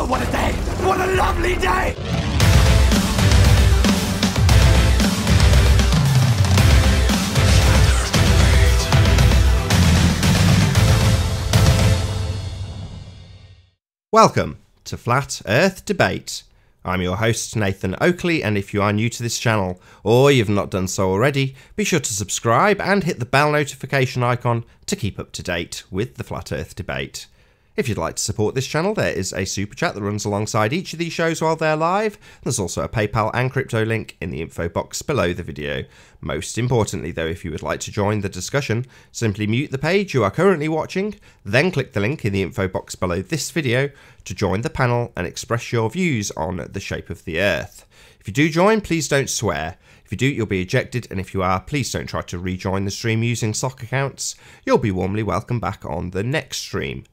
Oh, what a day! What a lovely day! Welcome to Flat Earth Debate. I'm your host Nathan Oakley, and if you are new to this channel or you've not done so already, be sure to subscribe and hit the bell notification icon to keep up to date with the Flat Earth Debate. If you'd like to support this channel, there is a super chat that runs alongside each of these shows while they're live. There's also a PayPal and crypto link in the info box below the video. Most importantly though, if you would like to join the discussion, simply mute the page you are currently watching, then click the link in the info box below this video to join the panel and express your views on the shape of the Earth. If you do join, please don't swear. If you do, you'll be ejected, and if you are, please don't try to rejoin the stream using sock accounts. You'll be warmly welcomed back on the next stream.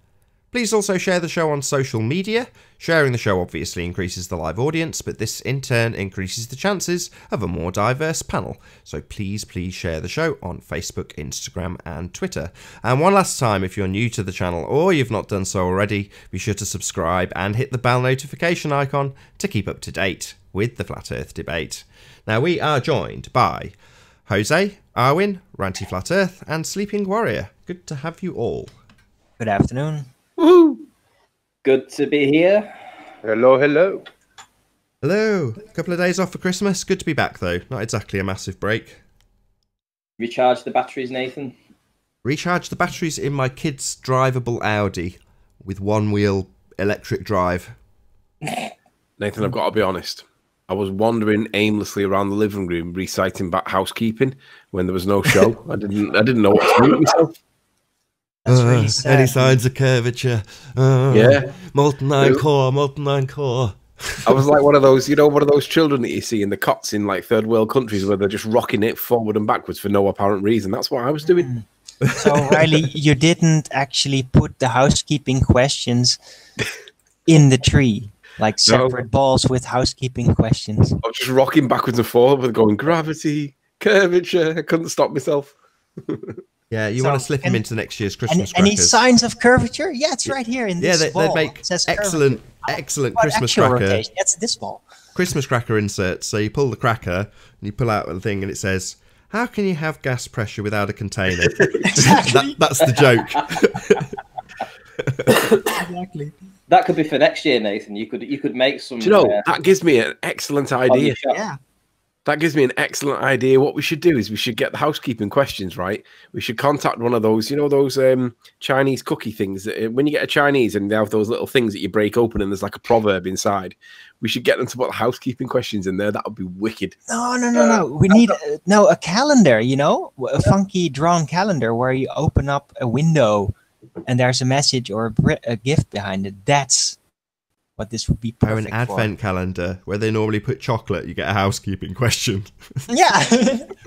Please also share the show on social media. Sharing the show obviously increases the live audience, but this in turn increases the chances of a more diverse panel. So please share the show on Facebook, Instagram and Twitter. And one last time, if you're new to the channel or you've not done so already, be sure to subscribe and hit the bell notification icon to keep up to date with the Flat Earth Debate. Now we are joined by Jose, Arwin, Ranty Flat Earth and Sleeping Warrior. Good to have you all. Good afternoon. Woohoo! Good to be here. Hello, hello. Hello. A couple of days off for Christmas. Good to be back though. Not exactly a massive break. Recharge the batteries, Nathan. Recharge the batteries in my kid's drivable Audi with one-wheel electric drive. Nathan, I've got to be honest. I was wandering aimlessly around the living room reciting back housekeeping when there was no show. I didn't know what to do with myself. That's really sad. Any signs of curvature? Yeah. Molten iron core, molten iron core. I was like one of those, you know, one of those children that you see in the cots in like third world countries where they're just rocking it forward and backwards for no apparent reason. That's what I was doing. So, Riley, you didn't actually put the housekeeping questions in the tree, like separate balls with housekeeping questions. I was just rocking backwards and forwards, going gravity, curvature. I couldn't stop myself. Yeah, you want to slip them into next year's Christmas crackers. Any signs of curvature? Yeah, it's right here in this ball. Yeah, they make excellent Christmas cracker. Rotation. That's this ball. Christmas cracker inserts. So you pull the cracker and you pull out the thing and it says, "How can you have gas pressure without a container?" Exactly. That's the joke. Exactly. That could be for next year, Nathan. You could make some. Do you know, that gives me an excellent idea. Yeah. That gives me an excellent idea. What we should do is we should get the housekeeping questions right. We should contact one of those, you know, those Chinese cookie things. That, when you get a Chinese and they have those little things that you break open and there's like a proverb inside. We should get them to put the housekeeping questions in there. That would be wicked. No. We need a calendar, you know, a funky drawn calendar where you open up a window and there's a message or a gift behind it. That's what this would be perfect Or an advent calendar where they normally put chocolate, you get a housekeeping question. Yeah,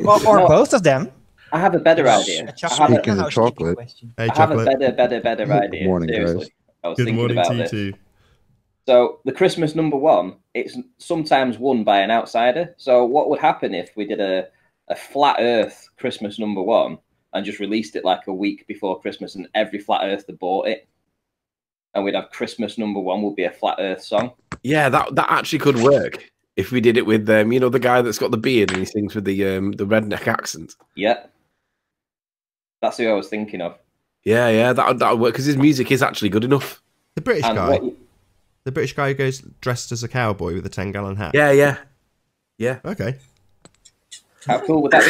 or both of them. I have a better idea. Speaking of chocolate, Hey, I have a better idea. Good morning, Seriously. guys. I was Good thinking morning about to you this. too. So the Christmas #1, it's sometimes won by an outsider. So what would happen if we did a flat Earth Christmas #1 and just released it like a week before Christmas, and every flat earther bought it, and we'd have Christmas #1 would be a flat Earth song. Yeah, that actually could work if we did it with you know, the guy that's got the beard and he sings with the redneck accent. Yeah, that's who I was thinking of. Yeah, that would work because his music is actually good enough. The British And guy. what- The British guy who goes dressed as a cowboy with a 10-gallon hat. Yeah. Okay. How cool would that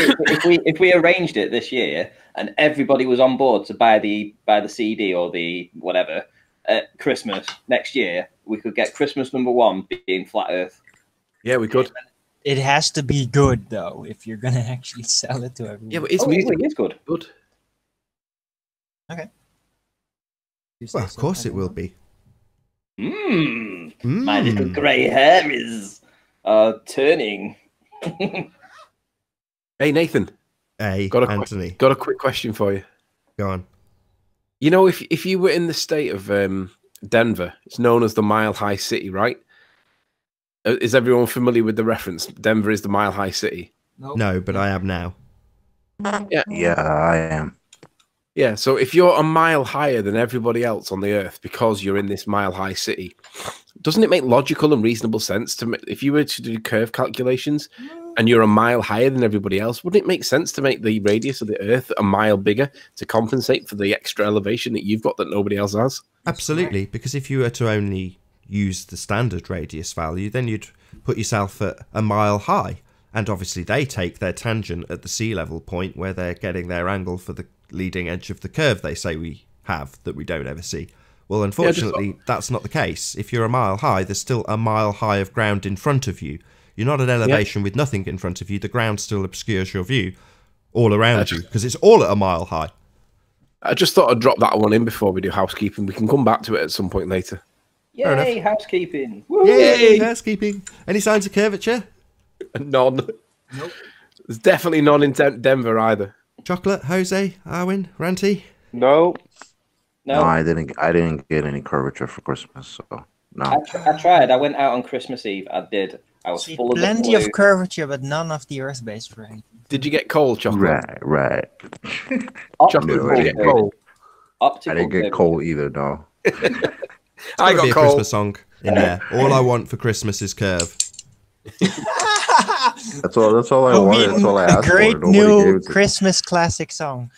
be if we arranged it this year and everybody was on board to buy the CD or the whatever at Christmas next year? We could get Christmas #1 being flat Earth. Yeah, we could. It has to be good though if you're gonna actually sell it to everyone. Yeah, but it's Oh, music. it is good. Good. Okay. Well, of course it will be. My little grey hair is turning. Hey, Nathan. Hey, Anthony. Got a quick question for you. Go on. You know, if you were in the state of Denver, it's known as the Mile High City, right? Is everyone familiar with the reference? Denver is the Mile High City. No, but I am now. Yeah. Yeah, I am. Yeah, so if you're a mile higher than everybody else on the Earth because you're in this mile-high city, doesn't it make logical and reasonable sense to if you were to do curve calculations and you're a mile higher than everybody else, wouldn't it make sense to make the radius of the Earth a mile bigger to compensate for the extra elevation that you've got that nobody else has? Absolutely, because if you were to only use the standard radius value, then you'd put yourself at a mile high. And obviously they take their tangent at the sea level point where they're getting their angle for the leading edge of the curve they say we have that we don't ever see. Well, unfortunately, that's not the case. If you're a mile high, there's still a mile high of ground in front of you. You're not at elevation with nothing in front of you. The ground still obscures your view all around you because it's all at a mile high. I just thought I'd drop that one in before we do housekeeping. We can come back to it at some point later. Yay, housekeeping. Woo! Yay, housekeeping. Any signs of curvature? None. Nope. There's definitely none in Denver either. Chocolate, Jose, Arwin, Ranty? No. No, I didn't get any curvature for Christmas, so no. I tried. I went out on Christmas Eve. I did. I was full of plenty of curvature, but none of the Earth-based variety. Did you get cold, Chocolate? Right. Chocolate, No, did you get cold? I didn't get cold either, no. I got be a cold. Christmas song in there. All I want for Christmas is curve. That's all I wanted. That's all I asked A great for. Nobody new gave it to me. Christmas classic song.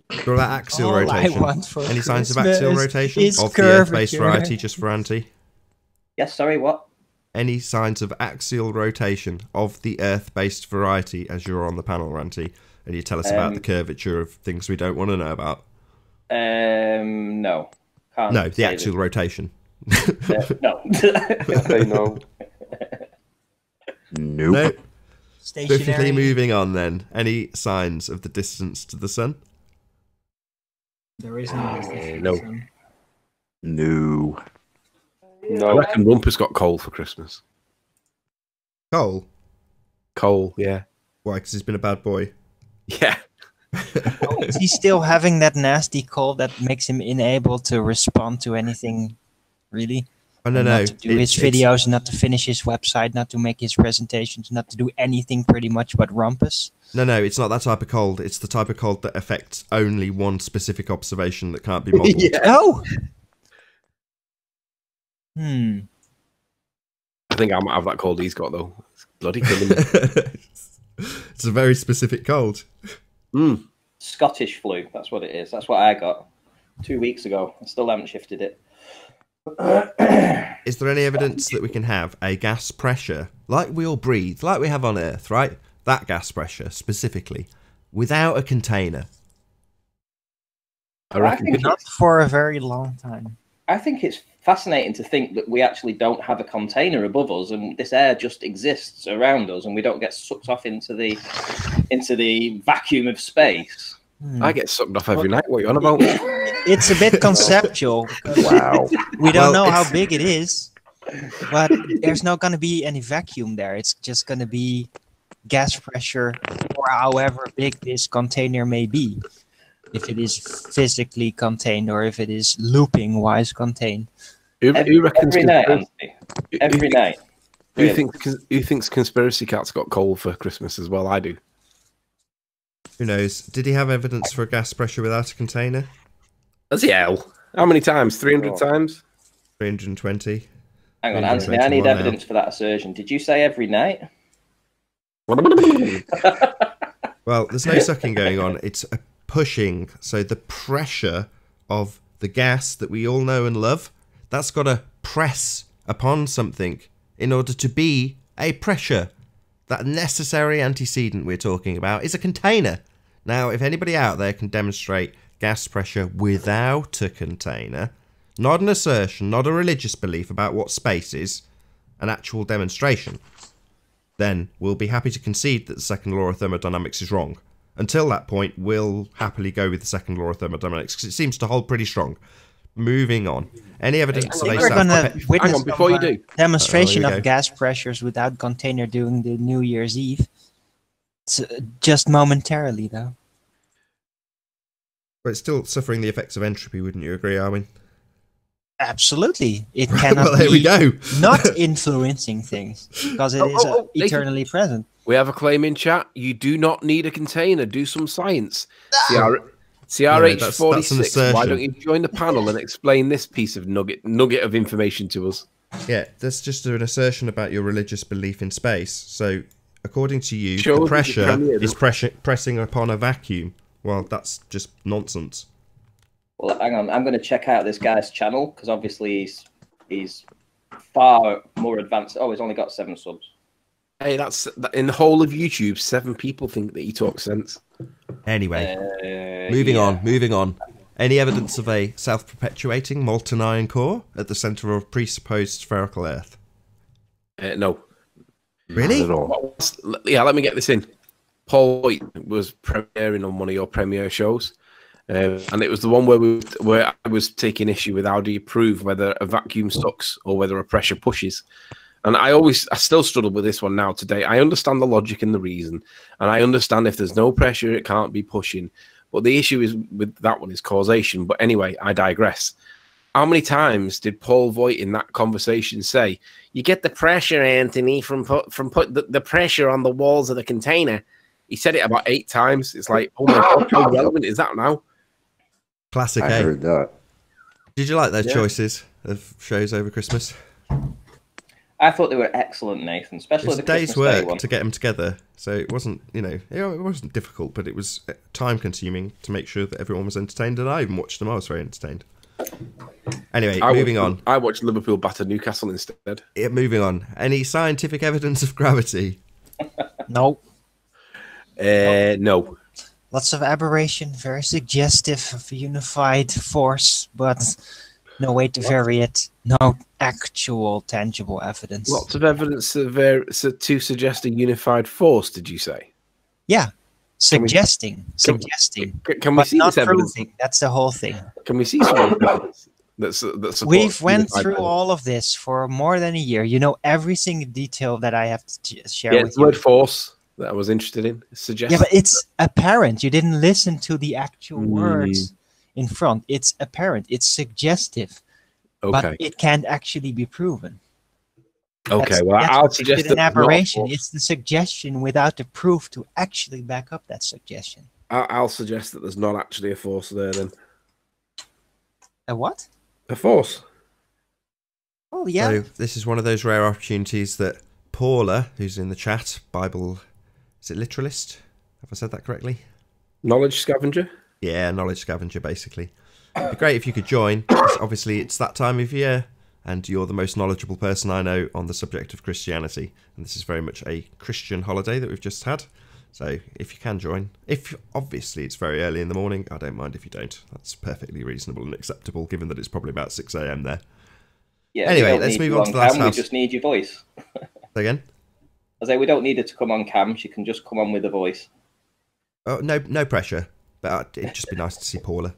What about axial All I rotation? want for Any signs of Christmas axial rotation is of the Earth-based curvature. variety, just for Ranty? Yes, sorry, what? Any signs of axial rotation of the Earth-based variety as you're on the panel, Ranty? And you tell us about the curvature of things we don't want to know about. No. Can't No, the say axial rotation. no. Say no. Nope. No. Swiftly Stationary. moving on then. Any signs of the distance to the sun? There is no. No. I reckon Rumpus got coal for Christmas. Coal? Coal, yeah. Why? Because he's been a bad boy. Yeah. Is he still having that nasty cold that makes him unable to respond to anything, really? Oh, no. Not to do his videos, not to finish his website, not to make his presentations, not to do anything pretty much but rumpus. No, it's not that type of cold. It's the type of cold that affects only one specific observation that can't be modelled. Oh! I think I might have that cold he's got, though. It's bloody killing me. It's a very specific cold. Scottish flu, that's what it is. That's what I got 2 weeks ago. I still haven't shifted it. Is there any evidence that we can have a gas pressure, like we all breathe, like we have on Earth, right? That gas pressure, specifically, without a container? I reckon Not for a very long time. I think it's fascinating to think that we actually don't have a container above us, and this air just exists around us, and we don't get sucked off into the vacuum of space. I get sucked off every night. What are you on about? It's a bit conceptual. Wow. We don't know how big it is, but there's not going to be any vacuum there. It's just going to be gas pressure, or however big this container may be. If it is physically contained or if it is looping-wise contained. Who reckons Every night, Anthony. Every night. Who thinks Conspiracy Cat's got coal for Christmas as well? I do. Who knows? Did he have evidence for a gas pressure without a container? That's hell. How many times? 300 times? 320. Hang on, Anthony, I need evidence for that assertion. Did you say every night? Well, there's no sucking going on. It's a pushing. So the pressure of the gas that we all know and love, that's got to press upon something in order to be a pressure. That necessary antecedent we're talking about is a container. Now, if anybody out there can demonstrate gas pressure without a container, not an assertion, not a religious belief about what space is, an actual demonstration, then we'll be happy to concede that the second law of thermodynamics is wrong. Until that point, we'll happily go with the second law of thermodynamics because it seems to hold pretty strong. Moving on. Any evidence that they We're going to witness Hang on, before you do. demonstration Oh, there you of go. gas pressures without container during the New Year's Eve. It's just momentarily, though. But it's still suffering the effects of entropy, wouldn't you agree, Armin? Absolutely. It cannot Well, there we be go. not influencing things because it is Nathan. eternally present. We have a claim in chat. You do not need a container. Do some science. CRH46, why don't you join the panel and explain this piece of nugget of information to us? Yeah, that's just an assertion about your religious belief in space. So, according to you, the pressure is pressing upon a vacuum. Well, that's just nonsense. Well, hang on. I'm going to check out this guy's channel because obviously he's far more advanced. Oh, he's only got 7 subs. Hey, that's in the whole of YouTube. 7 people think that he talks sense. Anyway, moving on. Any evidence of a self-perpetuating molten iron core at the centre of a presupposed spherical Earth? No. Really? Not at all. Yeah, let me get this in. Paul White was premiering on one of your premiere shows, and it was the one where I was taking issue with how do you prove whether a vacuum sucks or whether a pressure pushes. And I still struggle with this one now today. I understand the logic and the reason, and I understand if there's no pressure, it can't be pushing. But the issue is with that one is causation. But anyway, I digress. How many times did Paul Voigt in that conversation say, "You get the pressure, Anthony, from put the pressure on the walls of the container"? He said it about 8 times. It's like, oh my God, how relevant is that now? Classic. I heard that. Did you like those choices of shows over Christmas? I thought they were excellent, Nathan, especially the day's Christmas Day work one. to get them together, so it wasn't, it wasn't difficult, but it was time-consuming to make sure that everyone was entertained, and I even watched them. I was very entertained. Anyway, moving on. I watched Liverpool batter Newcastle instead. Yeah, moving on. Any scientific evidence of gravity? No. No. Lots of aberration, very suggestive of a unified force, but no way to vary it. No actual tangible evidence. Lots of evidence to suggest a unified force, did you say? Yeah. Suggesting. Can we see not this evidence? proving. That's the whole thing. Can we see some evidence that's We've went through all of this for more than a year. You know every single detail that I have to share with the you. word force that I was interested in. Suggest. Yeah, but it's apparent. You didn't listen to the actual words in front. It's apparent. It's suggestive. Okay. But it can't actually be proven. Okay, That's I'll suggest an that aberration. It's the suggestion without the proof to actually back up that suggestion. I'll suggest that there's not actually a force there then. A what? A force. Oh, yeah. So this is one of those rare opportunities that Paula, who's in the chat, Bible, is it literalist? Have I said that correctly? Knowledge scavenger? Yeah, knowledge scavenger, basically. It'd be great if you could join, because obviously it's that time of year, and you're the most knowledgeable person I know on the subject of Christianity. And this is very much a Christian holiday that we've just had. So if you can join, obviously it's very early in the morning, I don't mind if you don't. That's perfectly reasonable and acceptable, given that it's probably about 6 a.m. there. Yeah, anyway, let's move on to the last house. We just need your voice. Say again? I say we don't need her to come on cam. She can just come on with a voice. Oh, no pressure. But it'd just be nice to see Paula.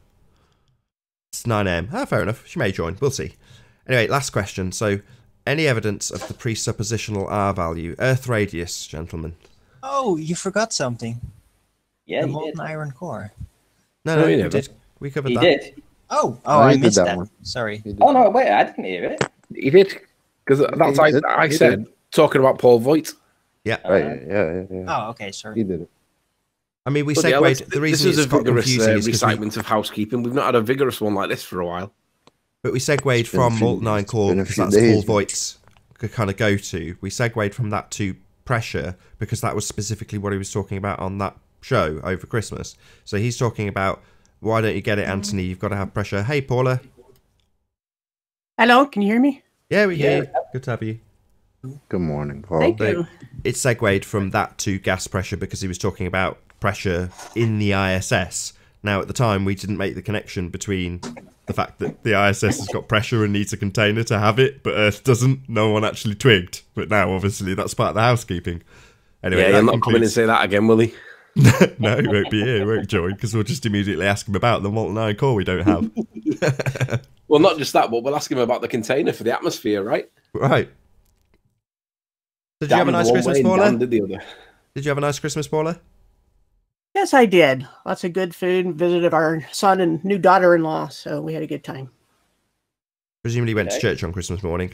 It's 9 a.m. Ah, fair enough. She may join. We'll see. Anyway, last question. So, any evidence of the presuppositional R value? Earth radius, gentlemen. Oh, you forgot something. Yeah, the you molten did. iron core. No, you we never. did. We covered He that. did. Oh, I I did missed that that. one. Sorry. Oh, no, wait, I didn't hear it. He did. Because that's like I said, talking about Paul Voigt. Yeah. Right, yeah. Oh, okay, sorry. He did it. I mean, we But yeah, segued. The reason this is it's a got vigorous confusing is 'cause recitement of housekeeping. We've not had a vigorous one like this for a while. but we segued from molten iron core because that's Paul Voigt's kind of go-to. We segued from that to pressure because that was specifically what he was talking about on that show over Christmas. So he's talking about, why don't you get it, Anthony? You've got to have pressure. Hey, Paula. Hello, can you hear me? Yeah, we hear you. Good to have you. Good morning, Paul. Thank you. It segued from that to gas pressure because he was talking about pressure in the ISS. Now, at the time, we didn't make the connection between the fact that the ISS has got pressure and needs a container to have it, but Earth doesn't. No one actually twigged. But now, obviously, that's part of the housekeeping. Anyway, Yeah, he'll not come in and say that again, will he? No, he won't be here. He won't join because we'll just immediately ask him about the molten iron core we don't have. Well, not just that, but we'll ask him about the container for the atmosphere, right? Right. Did you have a nice Christmas, Paula? Did the other. Did you have a nice Christmas, Paula? Yes, I did. Lots of good food. Visited our son and new daughter-in-law, so we had a good time. Presumably went to church on Christmas morning.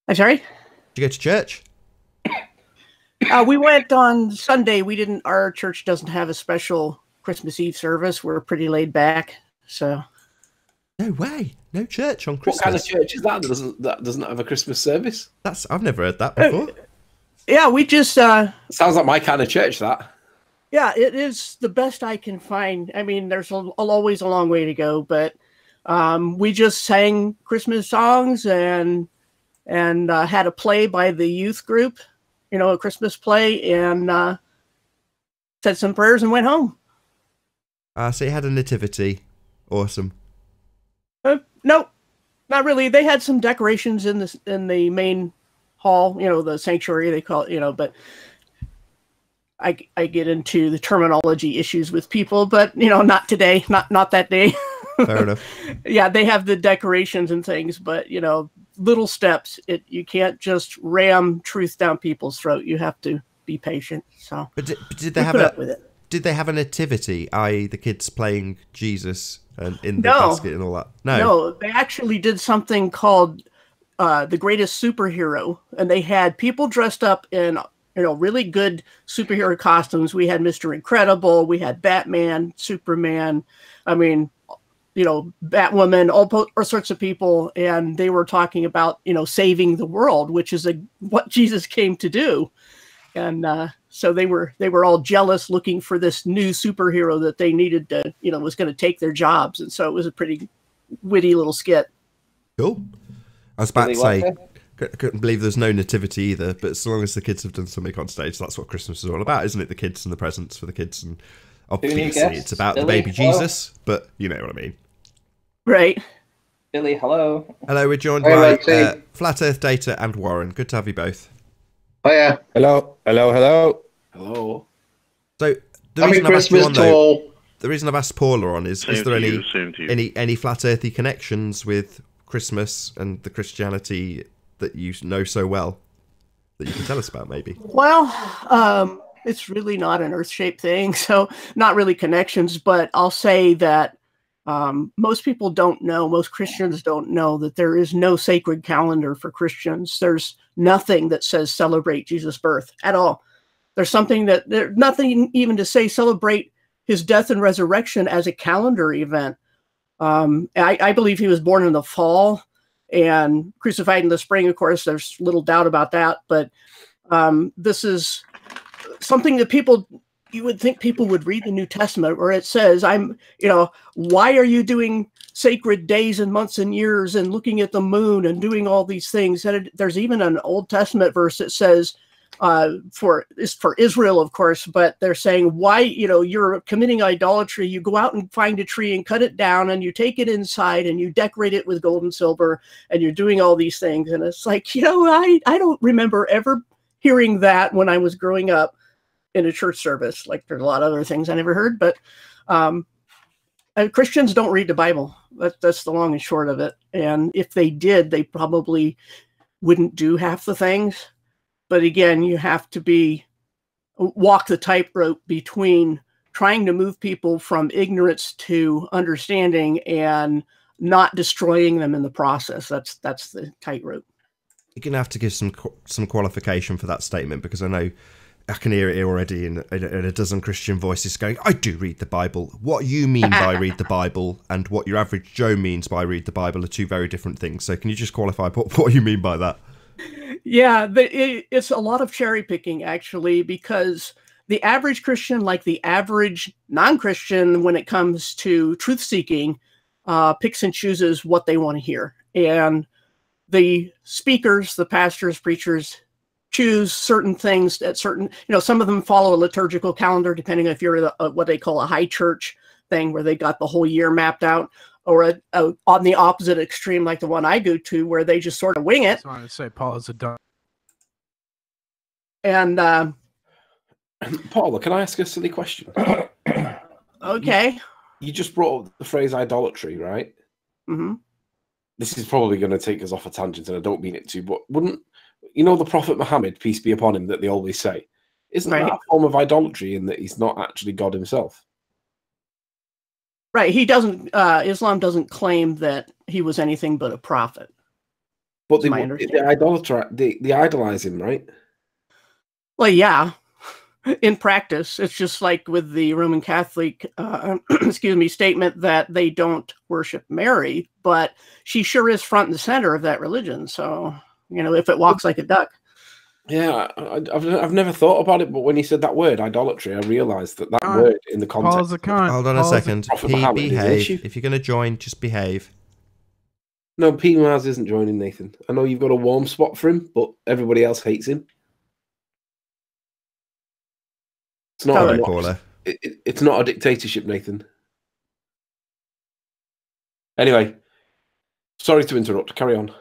I'm sorry? Did you go to church? We went on Sunday. We didn't. Our church doesn't have a special Christmas Eve service. We're pretty laid back. So No way. No church on Christmas. What kind of church is that that doesn't have a Christmas service? I've never heard that before. Yeah, we just Sounds like my kind of church, that. yeah, it is the best I can find. I mean, there's always a long way to go, but we just sang Christmas songs and had a play by the youth group, a Christmas play, and said some prayers and went home. So you had a nativity. Awesome. No, not really. They had some decorations in the main hall, the sanctuary they call it, but I get into the terminology issues with people, but not today, not that day. Fair enough. Yeah, they have the decorations and things, but little steps. You can't just ram truth down people's throat. You have to be patient. So, but did they have Did they have a nativity, i.e., the kids playing Jesus in the basket and all that? No, they actually did something called The Greatest Superhero, and they had people dressed up in really good superhero costumes. We had Mr. Incredible, we had Batman, Superman, Batwoman, all sorts of people, and they were talking about saving the world, which is what Jesus came to do. And so they were all jealous, looking for this new superhero that they needed to, was going to take their jobs. And so it was a pretty witty little skit. Cool. I was about to say, I couldn't believe there's no nativity either, but as long as the kids have done something on stage, that's what Christmas is all about, isn't it? The kids and the presents for the kids. And obviously it's about the baby Jesus, but you know what I mean. Right. Billy, hello. Hello, we're joined by Flat Earth Data and Warren. Good to have you both. Oh yeah. Hello. So the reason I've asked you on, though, the reason I've asked Paula on is there any flat earthy connections with Christmas and the Christianity that you know so well that you can tell us about, maybe? Well, it's really not an earth-shaped thing, so not really connections, but I'll say that most people don't know, most Christians don't know that there is no sacred calendar for Christians. There's nothing that says celebrate Jesus' birth at all. There's nothing even to say celebrate his death and resurrection as a calendar event. I believe he was born in the fall and crucified in the spring. Of course, there's little doubt about that, but this is something that you would think people would read the New Testament where it says, why are you doing sacred days and months and years and looking at the moon and doing all these things? And there's even an Old Testament verse that says, for Israel, of course, but they're saying, why, you're committing idolatry. You go out and find a tree and cut it down and you take it inside and you decorate it with gold and silver and you're doing all these things. And it's like, I don't remember ever hearing that when I was growing up in a church service. Like, there's a lot of other things I never heard, but Christians don't read the Bible. That's the long and short of it. And if they did, they probably wouldn't do half the things. But again, you have to walk the tightrope between trying to move people from ignorance to understanding and not destroying them in the process. That's the tightrope. You're going to have to give some qualification for that statement, because I know I can hear it here already in a dozen Christian voices going, I do read the Bible. What you mean by read the Bible and what your average Joe means by read the Bible are two very different things. So can you just qualify what you mean by that? Yeah, it's a lot of cherry picking, actually, because the average Christian, like the average non-Christian, when it comes to truth seeking, picks and chooses what they want to hear. And the speakers, the pastors, preachers, choose certain things at certain, some of them follow a liturgical calendar, depending if you're what they call a high church thing, where they got the whole year mapped out, or on the opposite extreme, like the one I go to, where they just sort of wing it. I was going to say, Paul is a dumb. And Paula, can I ask a silly question? Okay. You just brought up the phrase idolatry, right? Mm-hmm. This is probably going to take us off a tangent, and I don't mean it to, but wouldn't the Prophet Muhammad, peace be upon him, that they always say, isn't that a form of idolatry in that he's not actually God himself? Right. He doesn't. Islam doesn't claim that he was anything but a prophet. But they idolize him, right? Well, yeah. in practice, it's just like with the Roman Catholic, excuse me, statement that they don't worship Mary, but she sure is front and center of that religion. So, you know, if it walks like a duck. Yeah, I've never thought about it, but when you said that word, idolatry, I realised that word in the context. Paul's a cunt. Hold on a second. Prophet P, Muhammad is an behave. issue. If you're going to join, just behave. No, P. Mars isn't joining, Nathan. I know you've got a warm spot for him, but everybody else hates him. It's not. It's not a dictatorship, Nathan. Anyway, sorry to interrupt. Carry on.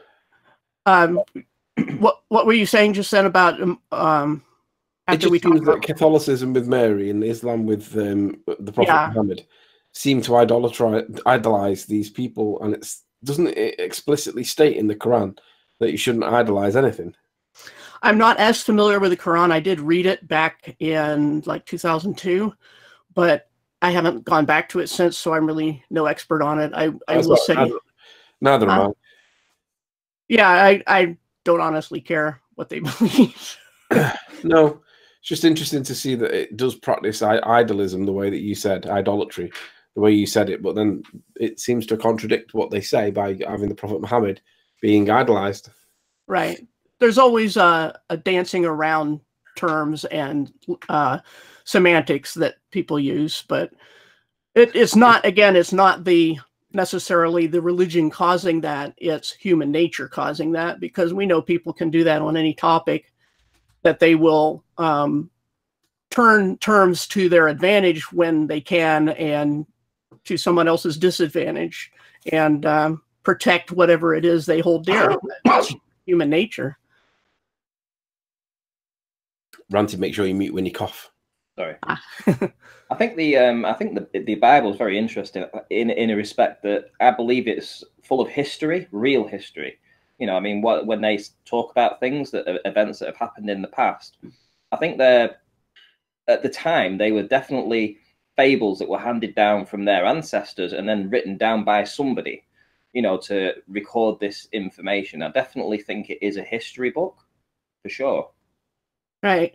What were you saying just then about after we talked about Catholicism with Mary and Islam with the Prophet Muhammad seem to idolize these people, and doesn't it explicitly state in the Quran that you shouldn't idolize anything? I'm not as familiar with the Quran. I did read it back in like 2002, but I haven't gone back to it since, so I'm really no expert on it. I will say. Neither am I. Yeah, I don't honestly care what they believe. No, it's just interesting to see that it does practice idolism the way that you said, idolatry, the way you said it, but then it seems to contradict what they say by having the Prophet Muhammad being idolized. Right. There's always a dancing around terms and semantics that people use, but it's not, again, it's not necessarily the religion causing that, it's human nature causing that, because we know people can do that on any topic, that they will turn terms to their advantage when they can and to someone else's disadvantage, and protect whatever it is they hold dear. That's human nature. Ranty, make sure you mute when you cough. Sorry. I think the Bible is very interesting in a respect that I believe it's full of history, real history. You know, I mean, when they talk about things, events that have happened in the past, I think at the time they were definitely fables that were handed down from their ancestors and then written down by somebody, you know, to record this information. I definitely think it is a history book, for sure. Right.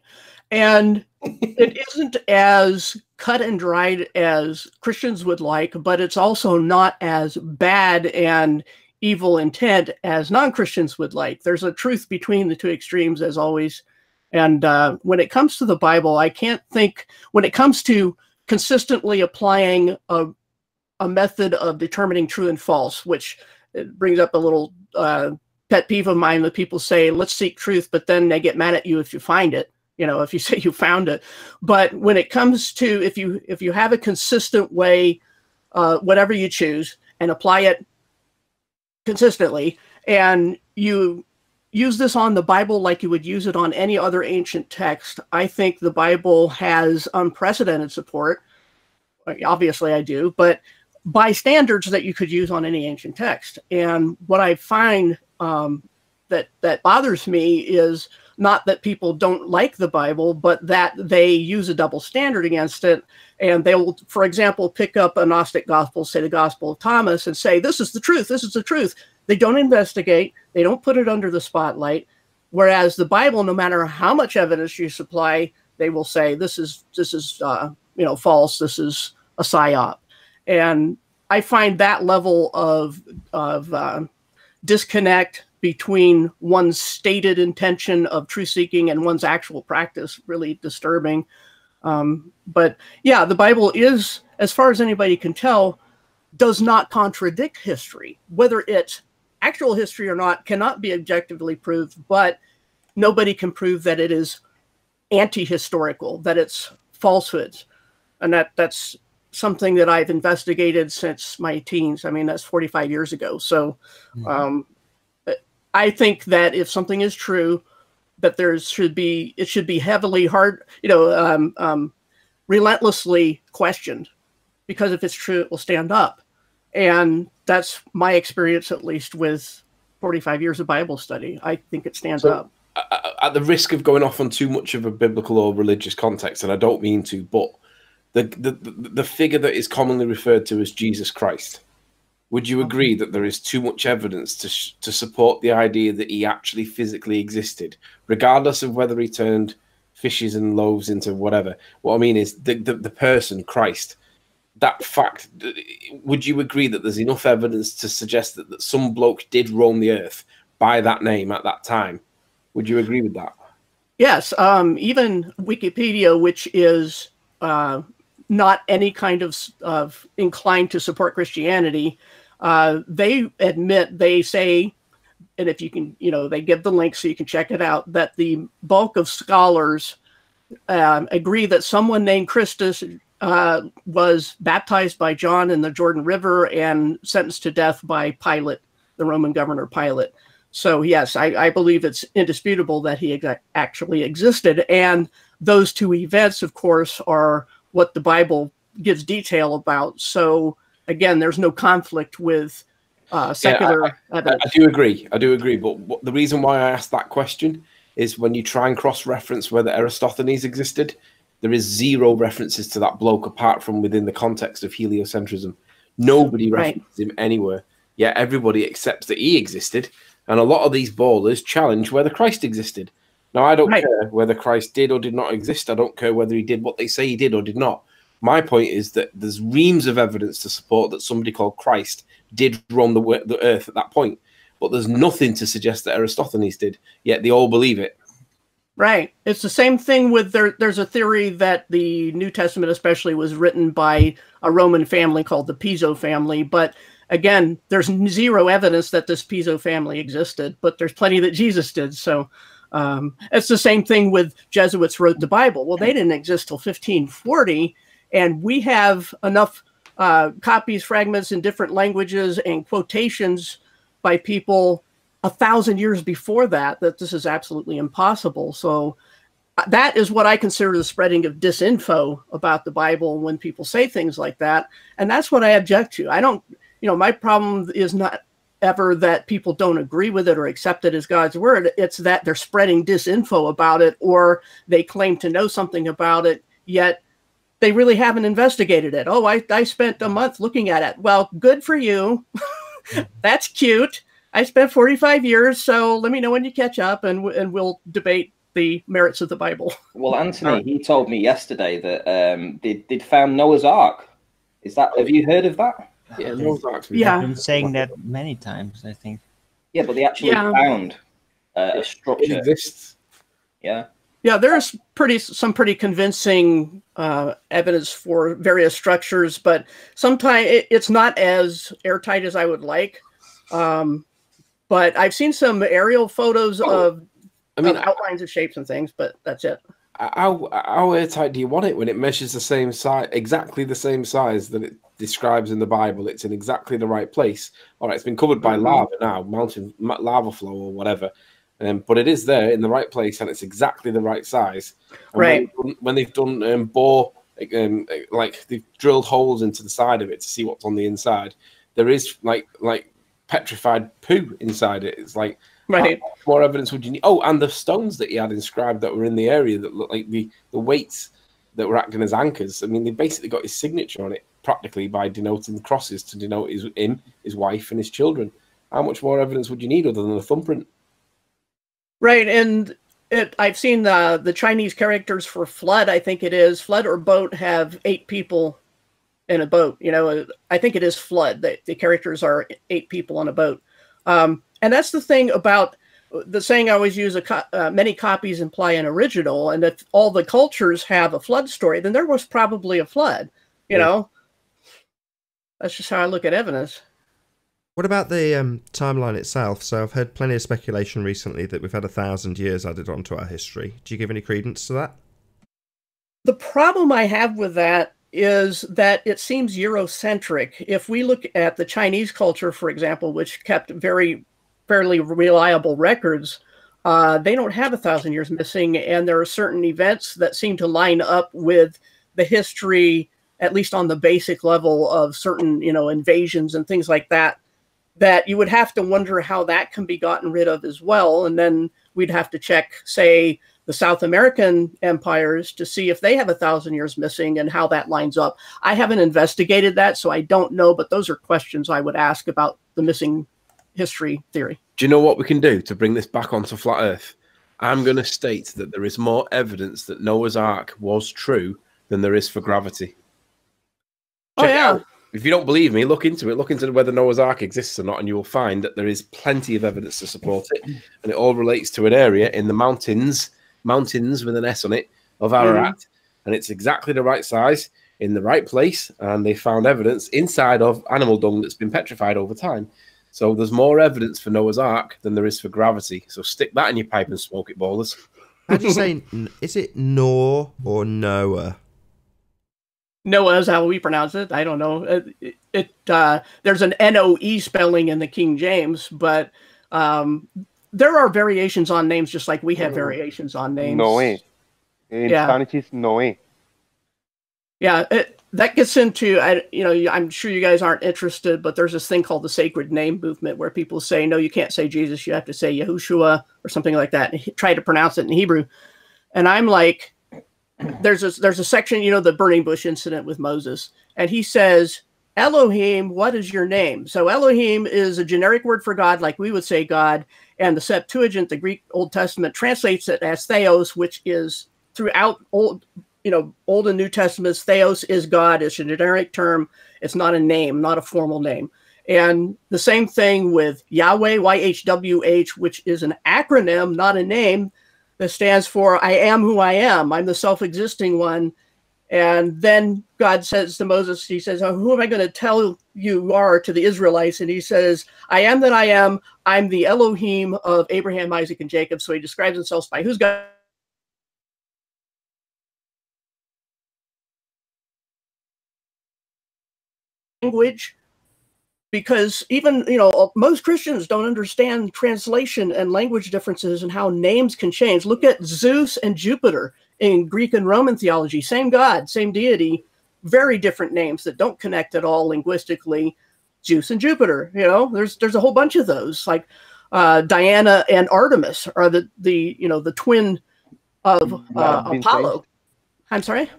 And it isn't as cut and dried as Christians would like, but it's also not as bad and evil intent as non-Christians would like. There's a truth between the two extremes, as always. And when it comes to the Bible, I can't think, when it comes to consistently applying a method of determining true and false, which it brings up a little pet peeve of mine that people say, let's seek truth, but then they get mad at you if you find it. You know, if you say you found it. But when it comes to, if you have a consistent way, whatever you choose, and apply it consistently, and you use this on the Bible like you would use it on any other ancient text, I think the Bible has unprecedented support. Obviously I do, but by standards that you could use on any ancient text. And what I find that bothers me is not that people don't like the Bible, but that they use a double standard against it. And they will, for example, pick up a Gnostic gospel, say the Gospel of Thomas, and say, this is the truth, this is the truth. They don't investigate, they don't put it under the spotlight. Whereas the Bible, no matter how much evidence you supply, they will say, this is you know, false, this is a psyop. And I find that level of disconnect between one's stated intention of truth seeking and one's actual practice really disturbing. But yeah, the Bible is, as far as anybody can tell, does not contradict history. Whether it's actual history or not cannot be objectively proved, but nobody can prove that it is anti-historical, that it's falsehoods. And that's something that I've investigated since my teens. I mean, that's 45 years ago. So I think that if something is true, that it should be heavily relentlessly questioned, because if it's true, it will stand up. And that's my experience, at least with 45 years of Bible study. I think it stands up. At the risk of going off on too much of a biblical or religious context, and I don't mean to, but the figure that is commonly referred to as Jesus Christ, would you agree that there is too much evidence to support the idea that he actually physically existed, regardless of whether he turned fishes and loaves into whatever. What I mean is the person, Christ, that fact, would you agree that there's enough evidence to suggest that some bloke did roam the earth by that name at that time? Would you agree with that? Yes. Even Wikipedia, which is not any kind of inclined to support Christianity, they admit, they say, and if you can, they give the link so you can check it out, that the bulk of scholars agree that someone named Christus was baptized by John in the Jordan River and sentenced to death by Pilate, the Roman governor Pilate. So yes, I believe it's indisputable that he actually existed. And those two events, of course, are what the Bible gives detail about. So again, there's no conflict with secular evidence. I do agree. I do agree. But the reason why I asked that question is when you try and cross-reference whether Eratosthenes existed, there is zero references to that bloke apart from within the context of heliocentrism. Nobody references him anywhere. Yet everybody accepts that he existed. And a lot of these ballers challenge whether Christ existed. Now, I don't care whether Christ did or did not exist. I don't care whether he did what they say he did or did not. My point is that there's reams of evidence to support that somebody called Christ did roam the earth at that point. But there's nothing to suggest that Eratosthenes did, yet they all believe it. Right. It's the same thing with there's a theory that the New Testament especially was written by a Roman family called the Piso family. But again, there's zero evidence that this Piso family existed, but there's plenty that Jesus did. So it's the same thing with Jesuits wrote the Bible. Well, they didn't exist till 1540, and we have enough copies, fragments in different languages and quotations by people 1,000 years before that this is absolutely impossible. So that is what I consider the spreading of disinfo about the Bible when people say things like that. And that's what I object to. I don't, my problem is not ever that people don't agree with it or accept it as God's word. It's that they're spreading disinfo about it, or they claim to know something about it, yet they really haven't investigated it. Oh, I spent a month looking at it. Well, good for you. That's cute. I spent 45 years, so let me know when you catch up, and we'll debate the merits of the Bible. Well, Anthony, he told me yesterday that they'd found Noah's Ark. Have you heard of that? Yeah, Noah's Ark. I've been saying that many times, I think. Yeah, but they actually found a structure. It exists. Yeah. Yeah, there's some pretty convincing evidence for various structures, but sometimes it's not as airtight as I would like. But I've seen some aerial photos of outlines of shapes and things, but that's it. How airtight do you want it when it measures the same size, exactly the same size that it describes in the Bible? It's in exactly the right place. All right, it's been covered by lava now, lava flow or whatever, but it is there in the right place, and it's exactly the right size. And right. When they've done like they've drilled holes into the side of it to see what's on the inside, there is like petrified poo inside it. It's like, right. How much more evidence would you need? Oh, and the stones that he had inscribed that were in the area that looked like the weights that were acting as anchors. I mean, they basically got his signature on it practically by denoting the crosses to denote him, his wife, and his children. How much more evidence would you need other than a thumbprint? Right, and I've seen the Chinese characters for flood. I think it is flood or boat have 8 people in a boat. I think it is flood. The characters are 8 people on a boat. And that's the thing about the saying I always use, many copies imply an original. And if all the cultures have a flood story, then there was probably a flood, you know? That's just how I look at evidence. What about the timeline itself? So I've heard plenty of speculation recently that we've had 1,000 years added onto our history. Do you give any credence to that? The problem I have with that is that it seems Eurocentric. If we look at the Chinese culture, for example, which kept fairly reliable records, they don't have 1,000 years missing, and there are certain events that seem to line up with the history, at least on the basic level of certain, invasions and things like that, that you would have to wonder how that can be gotten rid of as well. And then we'd have to check, say, the South American empires to see if they have 1,000 years missing and how that lines up. I haven't investigated that, so I don't know, but those are questions I would ask about the missing history theory. Do you know what we can do to bring this back onto flat Earth? I'm going to state that there is more evidence that Noah's Ark was true than there is for gravity. Check it out. If you don't believe me, look into it. Look into whether Noah's Ark exists or not, and you will find that there is plenty of evidence to support it. And it all relates to an area in the mountains with an S on it, of Ararat. And it's exactly the right size, in the right place. And they found evidence inside of animal dung that's been petrified over time. So there's more evidence for Noah's Ark than there is for gravity. So stick that in your pipe and smoke it, ballers. How do you say, is it Noah or Noah? Noah is how we pronounce it. I don't know. There's an N-O-E spelling in the King James, but there are variations on names, just like we have variations on names. Noé. In Spanish, it's Noé. Yeah, that gets into, I'm sure you guys aren't interested, but there's this thing called the sacred name movement where people say, no, you can't say Jesus, you have to say Yahushua or something like that, and try to pronounce it in Hebrew. And I'm like, there's a section, the burning bush incident with Moses, and he says, Elohim, what is your name? So Elohim is a generic word for God, like we would say God, and the Septuagint, the Greek Old Testament, translates it as Theos, which is throughout Old and New Testaments. Theos is God. It's a generic term. It's not a name, not a formal name. And the same thing with Yahweh, YHWH, which is an acronym, not a name, that stands for I am who I am. I'm the self-existing one. And then God says to Moses, he says, who am I going to tell you are to the Israelites? And he says, I am that I am. I'm the Elohim of Abraham, Isaac, and Jacob. So he describes himself by who's God. Language, because even most Christians don't understand translation and language differences and how names can change. Look at Zeus and Jupiter in Greek and Roman theology. Same God, same deity, very different names that don't connect at all linguistically. Zeus and Jupiter, there's a whole bunch of those. Like Diana and Artemis are the twin of Apollo. I'm sorry.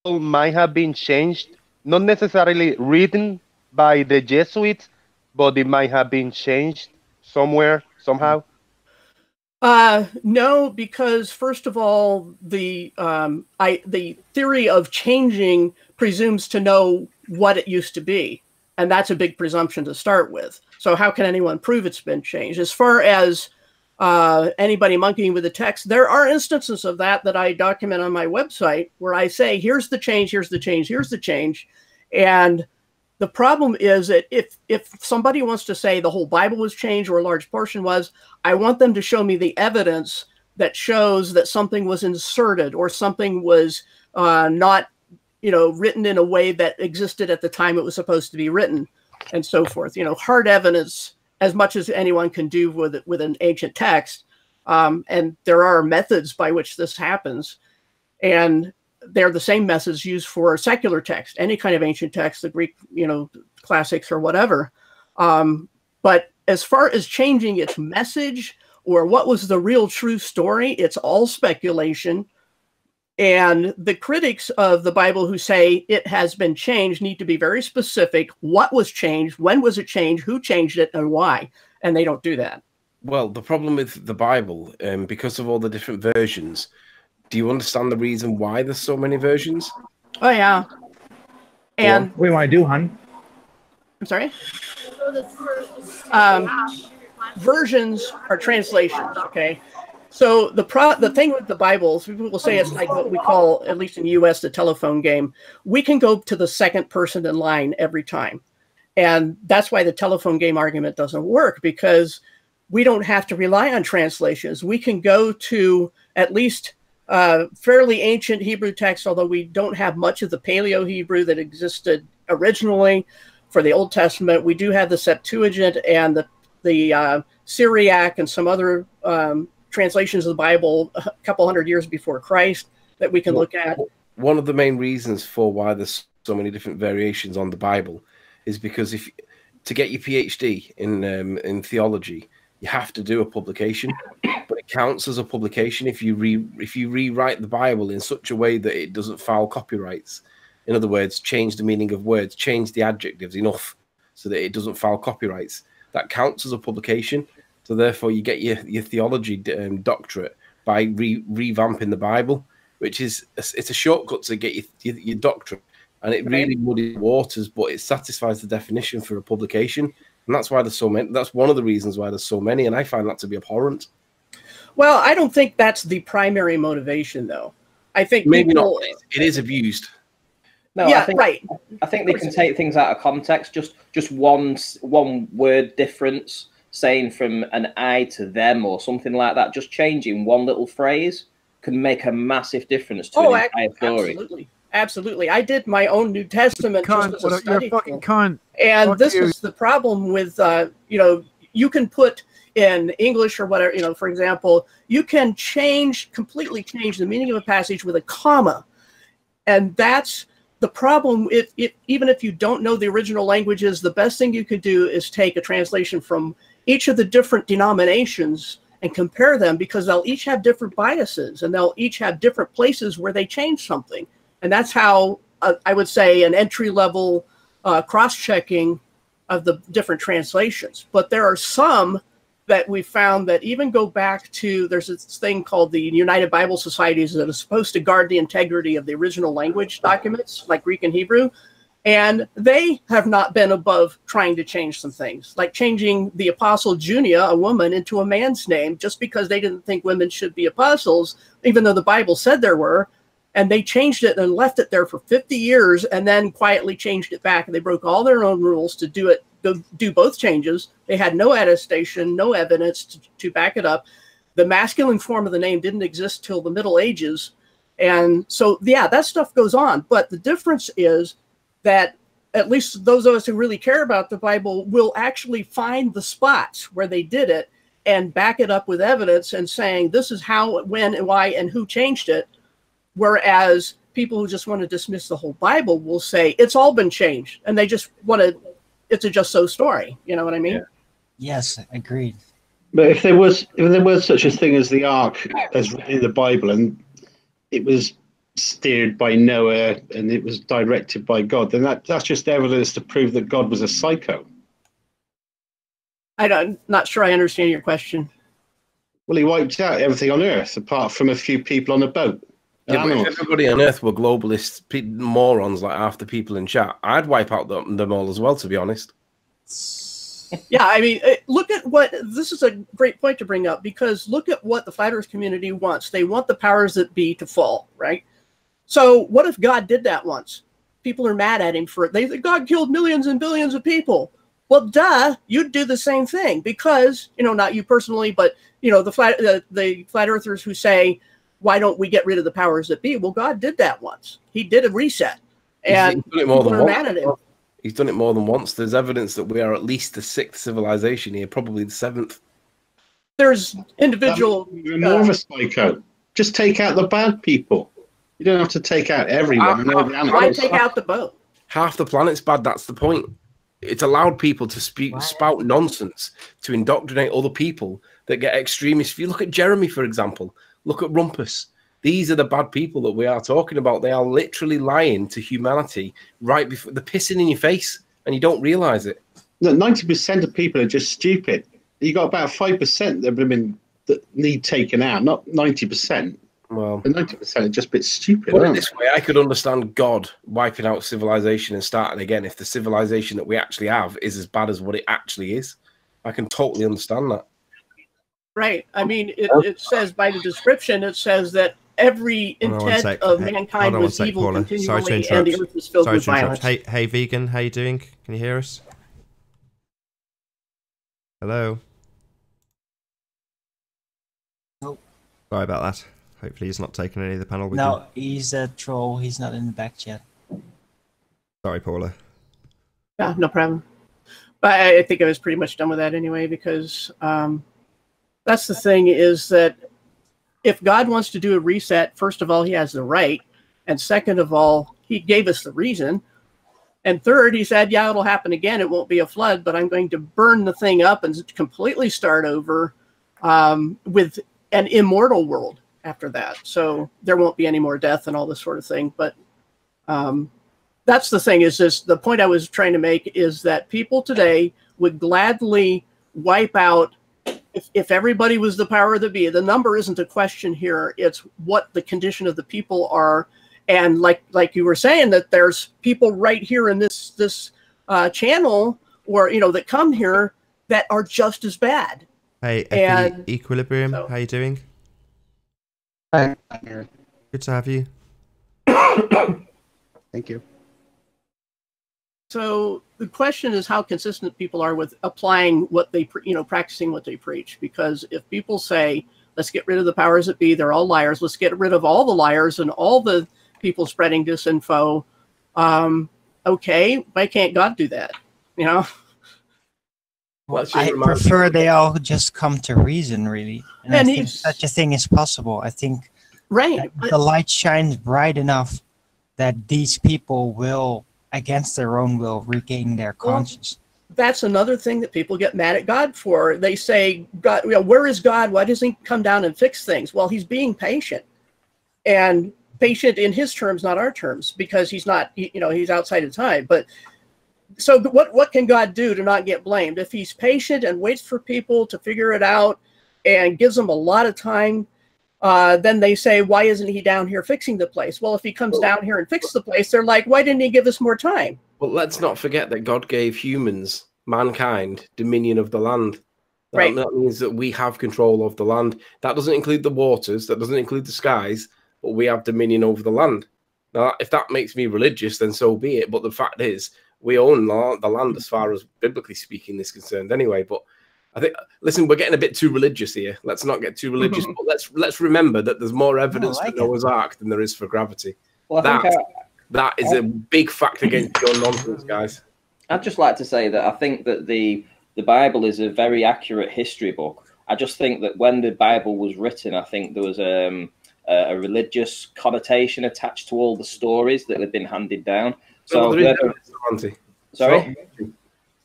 Might have been changed, not necessarily written by the Jesuits, but it might have been changed somewhere, somehow. No, because first of all, the theory of changing presumes to know what it used to be, and that's a big presumption to start with. So how can anyone prove it's been changed? As far as anybody monkeying with the text, there are instances of that I document on my website where I say, here's the change, here's the change, here's the change. And the problem is that if somebody wants to say the whole Bible was changed or a large portion was, I want them to show me the evidence that shows that something was inserted or something was not, written in a way that existed at the time it was supposed to be written, and so forth. Hard evidence, as much as anyone can do with an ancient text. And there are methods by which this happens. And they're the same methods used for secular text, any kind of ancient text, the Greek, classics or whatever. But as far as changing its message or what was the real true story, it's all speculation. And the critics of the Bible who say it has been changed need to be very specific. What was changed? When was it changed? Who changed it? And why? And they don't do that. Well, the problem with the Bible, because of all the different versions, do you understand the reason why there's so many versions? Oh, yeah. And what do you want to do, hon? I'm sorry? Versions are translations, okay? So the thing with the Bible, people will say it's like what we call, at least in the U.S., the telephone game. We can go to the second person in line every time. And that's why the telephone game argument doesn't work, because we don't have to rely on translations. We can go to at least fairly ancient Hebrew text, although we don't have much of the Paleo-Hebrew that existed originally for the Old Testament. We do have the Septuagint and the Syriac and some other translations of the Bible a couple hundred years before Christ that we can look at. One of the main reasons for why there's so many different variations on the Bible is because to get your PhD in theology, you have to do a publication, but it counts as a publication if you rewrite the Bible in such a way that it doesn't foul copyrights. In other words, change the meaning of words, change the adjectives enough so that it doesn't foul copyrights. That counts as a publication. So therefore, you get your theology doctorate by revamping the Bible, which is it's a shortcut to get your doctorate, and it really muddies waters, but it satisfies the definition for a publication, and that's why there's so many. That's one of the reasons why there's so many, and I find that to be abhorrent. Well, I don't think that's the primary motivation, though. I think maybe not. It is abused. No, yeah, I think they can take things out of context. Just one word difference, saying from an I to them or something like that. Just changing one little phrase can make a massive difference to an entire story. Absolutely. I did my own New Testament just as a study tool. And this is the problem with you can put in English or whatever, for example, you can completely change the meaning of a passage with a comma, and that's the problem. Even if you don't know the original languages, the best thing you could do is take a translation from each of the different denominations and compare them, because they'll each have different biases and they'll each have different places where they change something. And that's how I would say an entry-level cross-checking of the different translations. But there are some that we found that even go back to, there's this thing called the United Bible Societies that is supposed to guard the integrity of the original language documents, like Greek and Hebrew. And they have not been above trying to change some things, like changing the Apostle Junia, a woman, into a man's name, just because they didn't think women should be apostles, even though the Bible said there were. And they changed it and left it there for 50 years and then quietly changed it back. And they broke all their own rules to do both changes. They had no attestation, no evidence to back it up. The masculine form of the name didn't exist till the Middle Ages. And so, yeah, that stuff goes on. But the difference is that at least those of us who really care about the Bible will actually find the spots where they did it and back it up with evidence and saying this is how, when, and why, and who changed it. Whereas people who just want to dismiss the whole Bible will say it's all been changed, and they just want to. It's a just so story. You know what I mean? Yeah. Yes, agreed. But if there was such a thing as the Ark as in the Bible, and it was steered by Noah and it was directed by God, then that's just evidence to prove that God was a psycho. I'm not sure I understand your question. Well, he wiped out everything on Earth apart from a few people on a boat. Yeah, but if everybody on Earth were globalists, morons like half the people in chat, I'd wipe out them all as well, to be honest. Yeah, I mean, look at this is a great point to bring up, because look at what the Flat Earth community wants. They want the powers that be to fall, right? So what if God did that once? People are mad at him for it. They think God killed millions and billions of people. Well, duh, you'd do the same thing, because, not you personally, but, the flat earthers who say, why don't we get rid of the powers that be? Well, God did that once. He did a reset. And he's done it more than mad at him. He's done it more than once. There's evidence that we are at least the 6th civilization here, probably the 7th. There's individual... You're more of a psycho. Just take out the bad people. You don't have to take out everyone. Why take out the boat? Half the planet's bad, that's the point. It's allowed people to spout nonsense, to indoctrinate other people that get extremist. If you look at Jeremy, for example, look at Rumpus. These are the bad people that we are talking about. They are literally lying to humanity right before they're pissing in your face, and you don't realize it. No, 90% of people are just stupid. You got about 5% that need taken out, not 90%. Well, 90% are just a bit stupid. Put it this way, I could understand God wiping out civilization and starting again if the civilization that we actually have is as bad as what it actually is. I can totally understand that. Right. I mean, it says by the description, it says that every intent of mankind was evil continually, and the earth was filled with violence. Hey, vegan, how you doing? Can you hear us? Hello. Nope. Sorry about that. Hopefully he's not taking any of the panel with No, him. he's a troll. He's not in the back chat. Sorry, Paula. Yeah, no problem. But I think I was pretty much done with that anyway, because that's the thing, is that if God wants to do a reset, first of all, he has the right. And second of all, he gave us the reason. And third, he said, yeah, it'll happen again. It won't be a flood, but I'm going to burn the thing up and completely start over with an immortal world after that. So there won't be any more death and all this sort of thing. But that's the thing, is this, the point I was trying to make is that people today would gladly wipe out, if everybody was the power of the be. The number isn't a question here. It's what the condition of the people are. And like you were saying, that there's people right here in this channel, or, that come here that are just as bad. Hey, and Equilibrium, how you doing? Hi. Good to have you. Thank you. So the question is how consistent people are with applying what they, practicing what they preach. Because if people say, let's get rid of the powers that be, they're all liars, let's get rid of all the liars and all the people spreading disinfo, okay, why can't God do that? Well, I prefer they all just come to reason, really. And I think such a thing is possible. I think the light shines bright enough that these people will, against their own will, regain their conscience. That's another thing that people get mad at God for. They say, God, where is God? Why doesn't he come down and fix things? Well, he's being patient. And patient in his terms, not our terms, because he's not, he's outside of time. But so what can God do to not get blamed? If he's patient and waits for people to figure it out and gives them a lot of time, then they say, why isn't he down here fixing the place? Well, if he comes down here and fixes the place, they're like, why didn't he give us more time? Well, let's not forget that God gave humans, mankind, dominion of the land. That means that we have control of the land. That doesn't include the waters, that doesn't include the skies, but we have dominion over the land. Now, if that makes me religious, then so be it. But the fact is, we own the land as far as biblically speaking is concerned anyway. But I think, listen, we're getting a bit too religious here. Let's not get too religious, but let's remember that there's more evidence for Noah's Ark than there is for gravity. Well, that is a big fact against your nonsense, guys. I'd just like to say that I think that the Bible is a very accurate history book. I just think that when the Bible was written, I think there was a religious connotation attached to all the stories that had been handed down. So, sorry?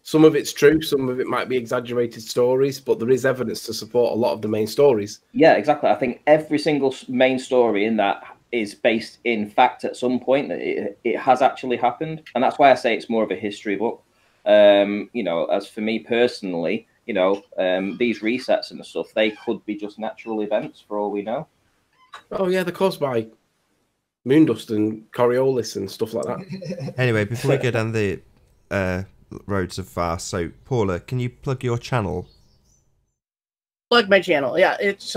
Some of it's true, some of it might be exaggerated stories, but there is evidence to support a lot of the main stories. Yeah, exactly. I think every single main story in that is based in fact at some point that it has actually happened. And that's why I say it's more of a history book. As for me personally, these resets and stuff, they could be just natural events for all we know. Oh, yeah, they're caused by moondust and Coriolis and stuff like that. Anyway, before we go down the roads of fast, so Paula, can you plug your channel? Plug my channel. Yeah, it's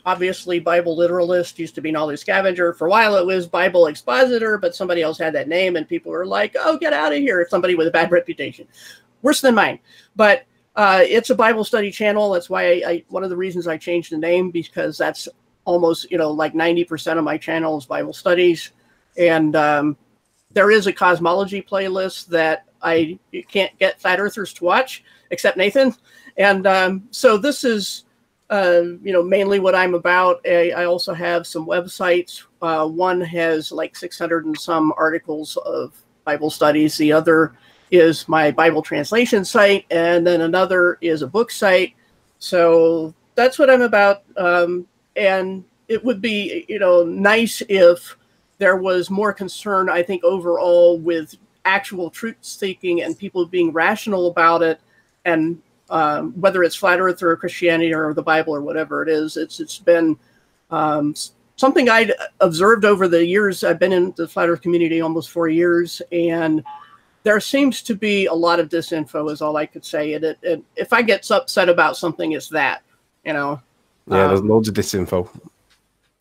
obviously Bible Literalist. Used to be Knowledge Scavenger. For a while it was Bible Expositor, but somebody else had that name and people were like, oh, get out of here. If somebody with a bad reputation. Worse than mine. But it's a Bible study channel. That's why one of the reasons I changed the name, because that's almost, like 90% of my channel is Bible studies. And there is a cosmology playlist that I can't get flat earthers to watch, except Nathan. And so this is, mainly what I'm about. I also have some websites. One has like 600 and some articles of Bible studies. The other is my Bible translation site. And then another is a book site. So that's what I'm about. And it would be, nice if there was more concern, I think, overall with actual truth seeking and people being rational about it. And whether it's flat earth or Christianity or the Bible or whatever it is, it's been something I'd observed over the years. I've been in the flat earth community almost 4 years, and there seems to be a lot of disinfo is all I could say. And if I get upset about something, it's that, Yeah, there's loads of disinfo.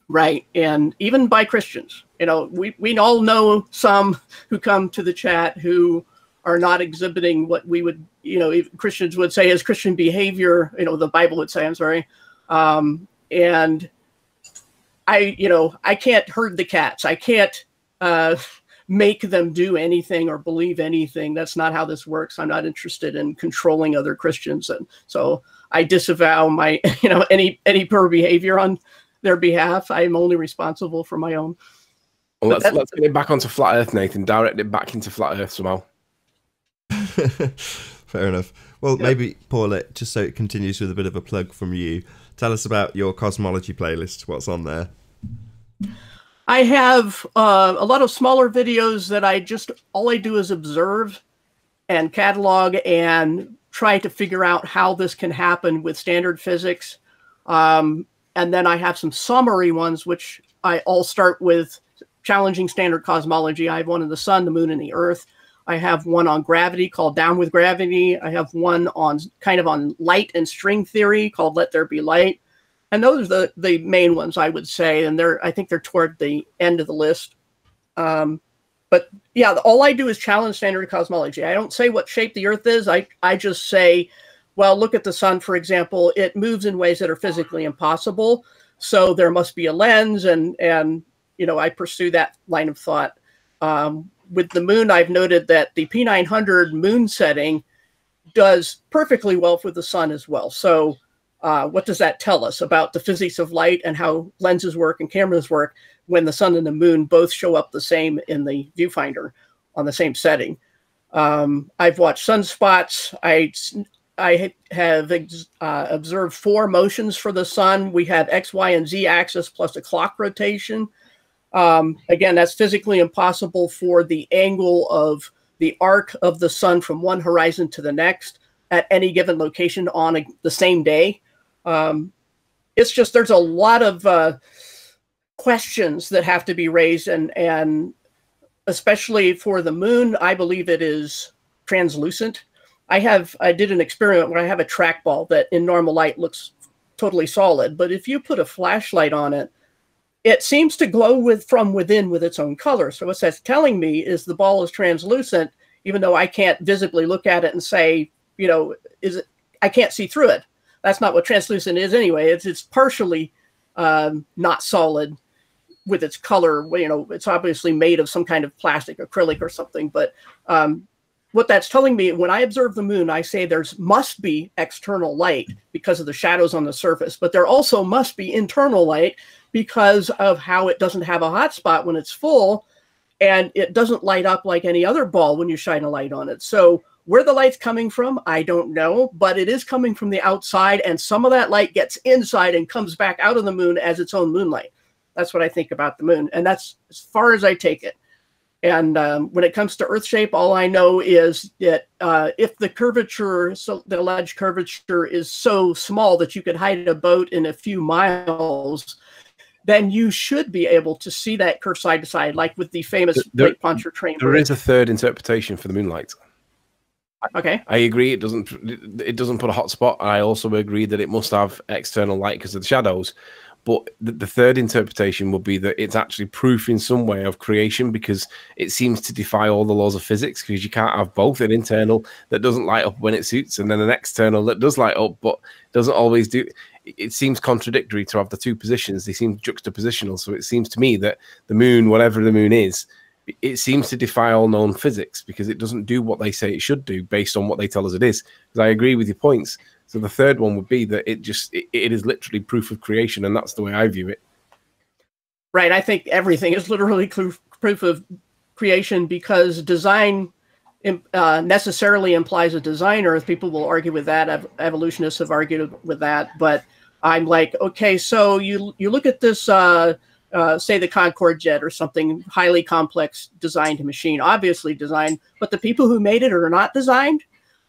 Right. And even by Christians, we all know some who come to the chat who are not exhibiting what we would, Christians would say as Christian behavior, the Bible would say, I'm sorry. And I can't herd the cats. I can't make them do anything or believe anything. That's not how this works. I'm not interested in controlling other Christians. And so I disavow my, any poor behavior on their behalf. I'm only responsible for my own. Well, let's get it back onto flat earth, Nathan. Direct it back into flat earth somehow. Fair enough. Well, maybe, Paula, just so it continues with a bit of a plug from you, tell us about your cosmology playlist. What's on there? I have a lot of smaller videos that all I do is observe and catalog and try to figure out how this can happen with standard physics. And then I have some summary ones, which I all start with challenging standard cosmology. I have one on the sun, the moon, and the earth. I have one on gravity called Down with Gravity. I have one on kind of on light and string theory called Let There Be Light. And those are the main ones, I would say. And I think they're toward the end of the list. But yeah, all I do is challenge standard cosmology. I don't say what shape the earth is. I just say, well, look at the sun, for example. It moves in ways that are physically impossible. So there must be a lens. And you know, I pursue that line of thought. With the moon, I've noted that the P900 moon setting does perfectly well for the sun as well. So what does that tell us about the physics of light and how lenses work and cameras work when the sun and the moon both show up the same in the viewfinder on the same setting? I've watched sunspots. I have observed 4 motions for the sun. We have X, Y, and Z axis plus a clock rotation. Again, that's physically impossible for the angle of the arc of the sun from one horizon to the next at any given location on the same day. It's just, there's a lot of questions that have to be raised, and especially for the moon, I believe it is translucent. I did an experiment where I have a trackball that in normal light looks totally solid, but if you put a flashlight on it, it seems to glow from within with its own color. So what that's telling me is the ball is translucent, even though I can't visibly look at it and say, you know, I can't see through it. That's not what translucent is anyway. It's partially not solid with its color. You know, it's obviously made of some kind of plastic, acrylic or something. But what that's telling me, when I observe the moon, I say must be external light because of the shadows on the surface, but there also must be internal light because of how it doesn't have a hot spot when it's full, and it doesn't light up like any other ball when you shine a light on it. So where the light's coming from, I don't know, but it is coming from the outside, and some of that light gets inside and comes back out of the moon as its own moonlight. That's what I think about the moon, and that's as far as I take it. And when it comes to Earth shape, all I know is that if the curvature, so the alleged curvature is so small that you could hide a boat in a few miles, then you should be able to see that curve side to side, like with the famous Lake Pontchartrain. There is a third interpretation for the moonlight. Okay. I agree. It doesn't put a hot spot. I also agree that it must have external light because of the shadows. But the third interpretation would be that it's actually proof in some way of creation, because it seems to defy all the laws of physics, because you can't have both an internal that doesn't light up when it suits and then an external that does light up but doesn't always do. It seems contradictory to have the two positions. They seem juxtapositional. So it seems to me that the moon, whatever the moon is, it seems to defy all known physics because it doesn't do what they say it should do based on what they tell us it is. Because I agree with your points. So the third one would be that it is literally proof of creation, and that's the way I view it. Right. I think everything is literally proof of creation because design necessarily implies a designer. People will argue with that. Evolutionists have argued with that. But I'm like, okay, so you look at this, say the Concorde jet or something, highly complex designed machine, obviously designed, but the people who made it are not designed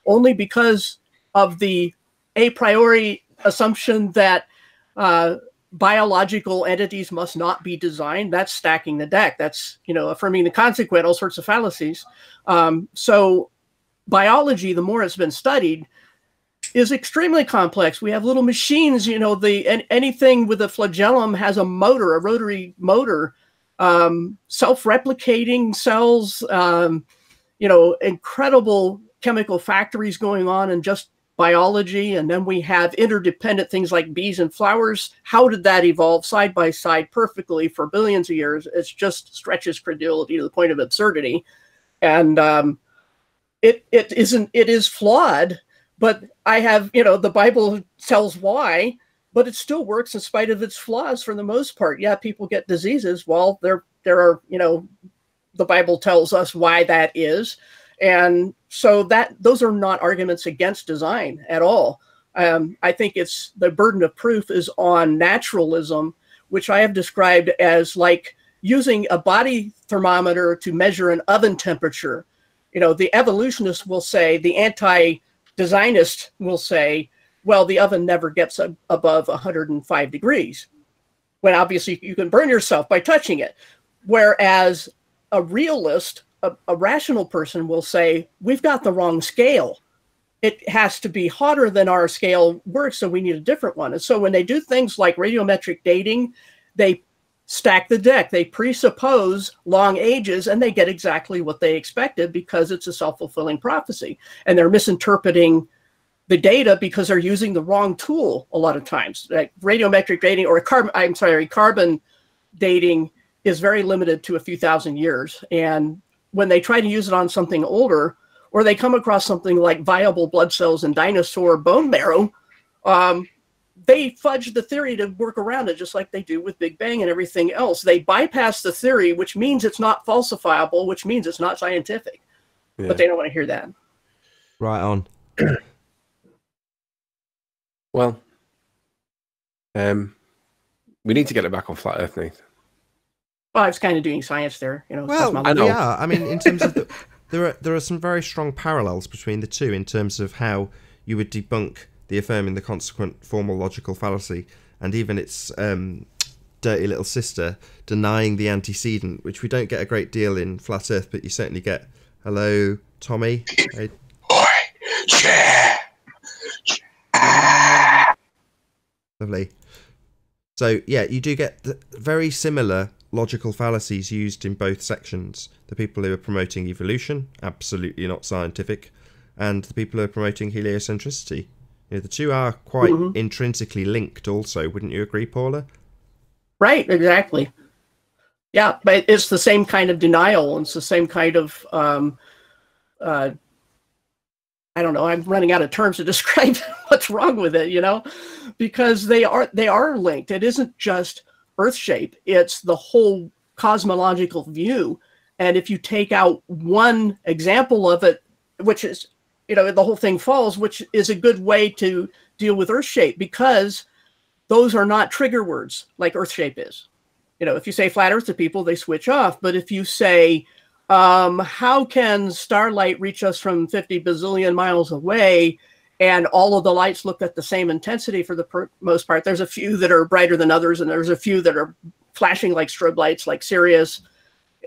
only because of the a priori assumption that biological entities must not be designed. That's stacking the deck. That's, you know, affirming the consequent, all sorts of fallacies. So biology, the more it's been studied, is extremely complex. We have little machines, you know, anything with a flagellum has a motor, a rotary motor, self-replicating cells, you know, incredible chemical factories going on in just biology. And then we have interdependent things like bees and flowers. How did that evolve side by side perfectly for billions of years? It just stretches credulity to the point of absurdity. And it is flawed, but I have, you know, the Bible tells why, but it still works in spite of its flaws for the most part. Yeah, people get diseases. Well, there are, you know, the Bible tells us why that is. And So those are not arguments against design at all. I think it's the burden of proof is on naturalism, which I have described as like using a body thermometer to measure an oven temperature. You know, the evolutionist will say, the anti-designist will say, well, the oven never gets above 105 degrees, when obviously you can burn yourself by touching it. Whereas a realist, a rational person will say, we've got the wrong scale. It has to be hotter than our scale works, so we need a different one. And so when they do things like radiometric dating, they stack the deck. They presuppose long ages, and they get exactly what they expected because it's a self-fulfilling prophecy. And they're misinterpreting the data because they're using the wrong tool a lot of times. Like radiometric dating or carbon dating is very limited to a few thousand years. And when they try to use it on something older, or they come across something like viable blood cells in dinosaur bone marrow, they fudge the theory to work around it, just like they do with Big Bang and everything else. They bypass the theory, which means it's not falsifiable, which means it's not scientific. Yeah. But they don't want to hear that. Right on. Well, we need to get it back on Flat Earth, Nathan. Well, I was kind of doing science there, you know. Well, I know. Yeah, I mean, in terms of there are some very strong parallels between the two in terms of how you would debunk the affirming the consequent formal logical fallacy, and even its dirty little sister denying the antecedent, which we don't get a great deal in Flat Earth, but you certainly get. Hello, Tommy. Hey. Lovely. So yeah, you do get very similar logical fallacies used in both sections. The people who are promoting evolution, absolutely not scientific, and the people who are promoting heliocentricity. You know, the two are quite intrinsically linked also, wouldn't you agree, Paula? Right, exactly. Yeah, but it's the same kind of denial. It's the same kind of, I don't know, I'm running out of terms to describe what's wrong with it, you know, because they are linked. It isn't just Earth shape, it's the whole cosmological view. And if you take out one example of it, which is, you know, the whole thing falls, which is a good way to deal with Earth shape, because those are not trigger words like Earth shape is. You know, if you say flat Earth to people, they switch off. But if you say, how can starlight reach us from 50 bazillion miles away, and all of the lights look at the same intensity for the most part? There's a few that are brighter than others, and there's a few that are flashing like strobe lights, like Sirius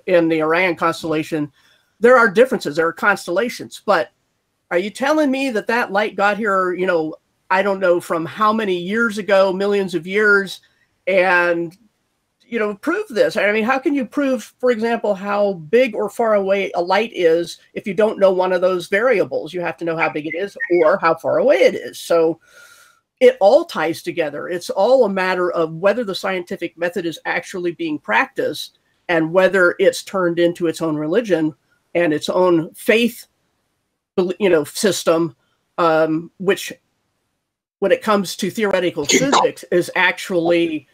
in the Orion constellation. There are differences. There are constellations. But are you telling me that that light got here, you know, I don't know from how many years ago, millions of years, and, you know, prove this? I mean, how can you prove, for example, how big or far away a light is if you don't know one of those variables? You have to know how big it is or how far away it is. So it all ties together. It's all a matter of whether the scientific method is actually being practiced and whether it's turned into its own religion and its own faith, you know, system, which, when it comes to theoretical physics, is actually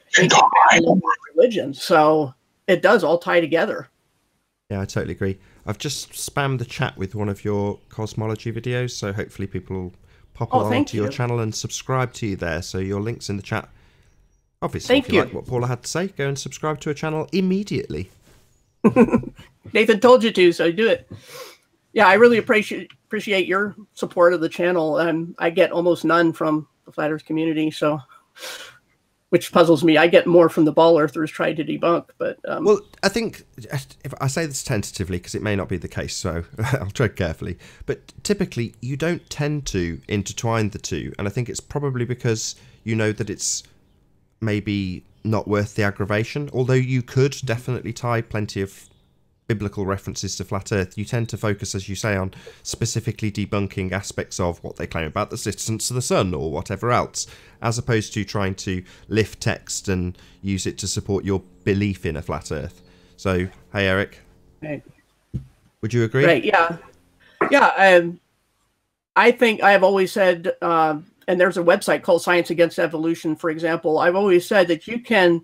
religion. So it does all tie together. Yeah, I totally agree. I've just spammed the chat with one of your cosmology videos, so hopefully people will pop along to your channel and subscribe to you there. So your link's in the chat. Obviously, if you like what Paula had to say, go and subscribe to her channel immediately. Nathan told you to, so do it. Yeah, I really appreciate your support of the channel, and I get almost none from the Flat Earth community, so, which puzzles me. I get more from the ball earthers trying to debunk, but well, I think, if I say this tentatively, because it may not be the case, so I'll tread carefully, but typically you don't tend to intertwine the two, and I think it's probably because you know that it's maybe not worth the aggravation. Although you could definitely tie plenty of biblical references to flat Earth, you tend to focus, as you say, on specifically debunking aspects of what they claim about the distance to the sun or whatever else, as opposed to trying to lift text and use it to support your belief in a flat Earth. So, hey, Eric. Hey. Would you agree? Right, yeah. Yeah, I think I've always said, and there's a website called Science Against Evolution, for example. I've always said that you can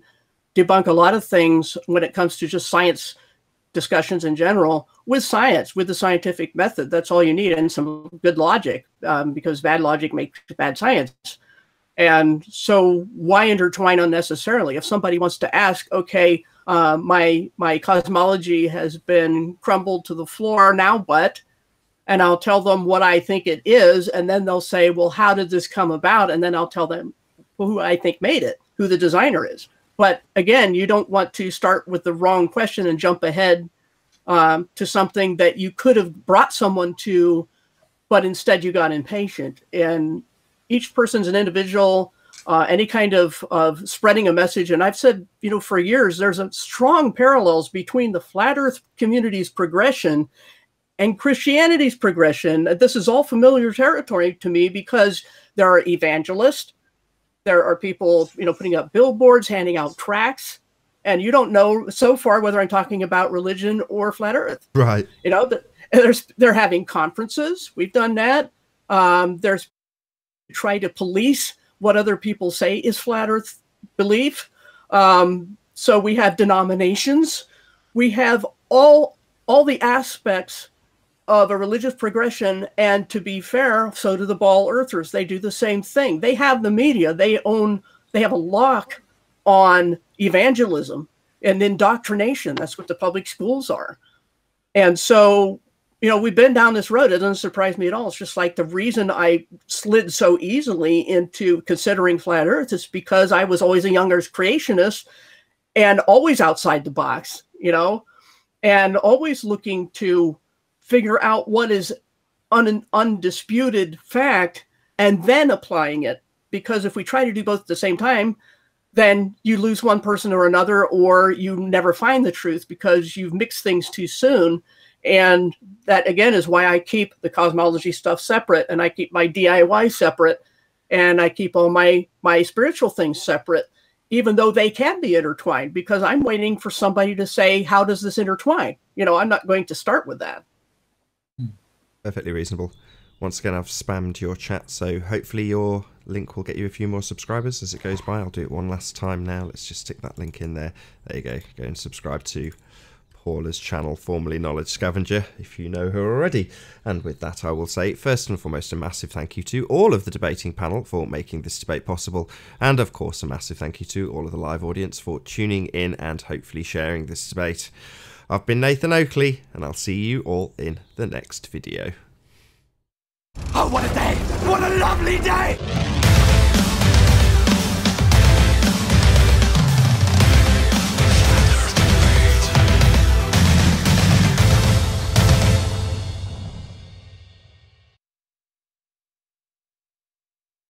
debunk a lot of things when it comes to just science discussions in general with science, with the scientific method. That's all you need, and some good logic, because bad logic makes bad science. And so why intertwine unnecessarily? If somebody wants to ask, okay, my cosmology has been crumbled to the floor, now what? And I'll tell them what I think it is, and then they'll say, well, how did this come about? And then I'll tell them who I think made it, who the designer is. But again, you don't want to start with the wrong question and jump ahead to something that you could have brought someone to, but instead you got impatient. And each person's an individual. Any kind of spreading a message, and I've said, for years, there's a strong parallels between the flat Earth community's progression and Christianity's progression. This is all familiar territory to me because there are evangelists, there are people, putting up billboards, handing out tracts, and you don't know so far whether I'm talking about religion or flat Earth. Right. They're having conferences. We've done that. There's try to police what other people say is flat Earth belief. So we have denominations. We have all the aspects of a religious progression, and to be fair, so do the ball earthers. They do the same thing. They have the media. They have a lock on evangelism and indoctrination. That's what the public schools are. And so, we've been down this road. It doesn't surprise me at all. It's just like the reason I slid so easily into considering flat Earth is because I was always a young Earth creationist and always outside the box, and always looking to figure out what is an undisputed fact and then applying it. Because if we try to do both at the same time, then you lose one person or another, or you never find the truth because you've mixed things too soon. And that, again, is why I keep the cosmology stuff separate, and I keep my DIY separate, and I keep all my spiritual things separate, even though they can be intertwined, because I'm waiting for somebody to say, how does this intertwine? I'm not going to start with that. Perfectly reasonable. Once again, I've spammed your chat, so hopefully your link will get you a few more subscribers as it goes by. I'll do it one last time now. Let's just stick that link in there. There you go. Go and subscribe to Paula's channel, formerly Knowledge Scavenger, if you know her already. And with that, I will say, first and foremost, a massive thank you to all of the debating panel for making this debate possible. And of course, a massive thank you to all of the live audience for tuning in and hopefully sharing this debate. I've been Nathan Oakley, and I'll see you all in the next video. Oh, what a day! What a lovely day!